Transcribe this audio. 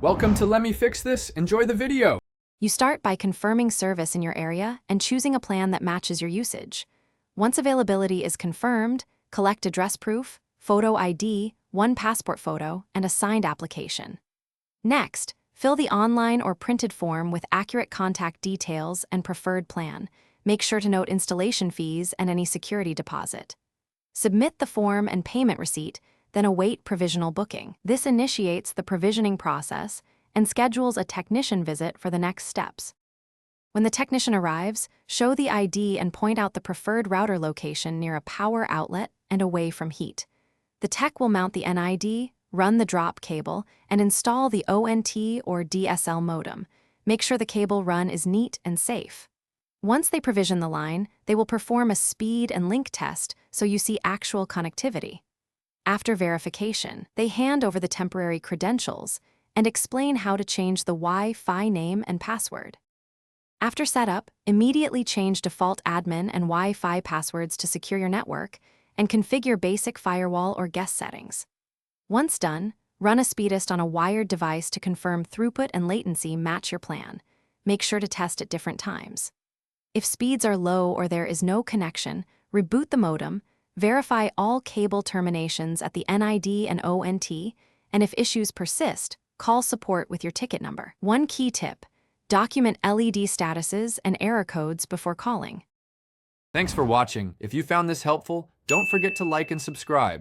Welcome to Let Me Fix This. Enjoy the video. You start by confirming service in your area and choosing a plan that matches your usage. Once availability is confirmed, collect address proof, photo ID, one passport photo, and a signed application. Next, fill the online or printed form with accurate contact details and preferred plan. Make sure to note installation fees and any security deposit. Submit the form and payment receipt, then await provisional booking. This initiates the provisioning process and schedules a technician visit for the next steps. When the technician arrives, show the ID and point out the preferred router location near a power outlet and away from heat. The tech will mount the NID, run the drop cable, and install the ONT or DSL modem. Make sure the cable run is neat and safe. Once they provision the line, they will perform a speed and link test so you see actual connectivity. After verification, they hand over the temporary credentials and explain how to change the Wi-Fi name and password. After setup, immediately change default admin and Wi-Fi passwords to secure your network and configure basic firewall or guest settings. Once done, run a speed test on a wired device to confirm throughput and latency match your plan. Make sure to test at different times. If speeds are low or there is no connection, reboot the modem, verify all cable terminations at the NID and ONT, and if issues persist, call support with your ticket number. One key tip: document LED statuses and error codes before calling. Thanks for watching. If you found this helpful, don't forget to like and subscribe.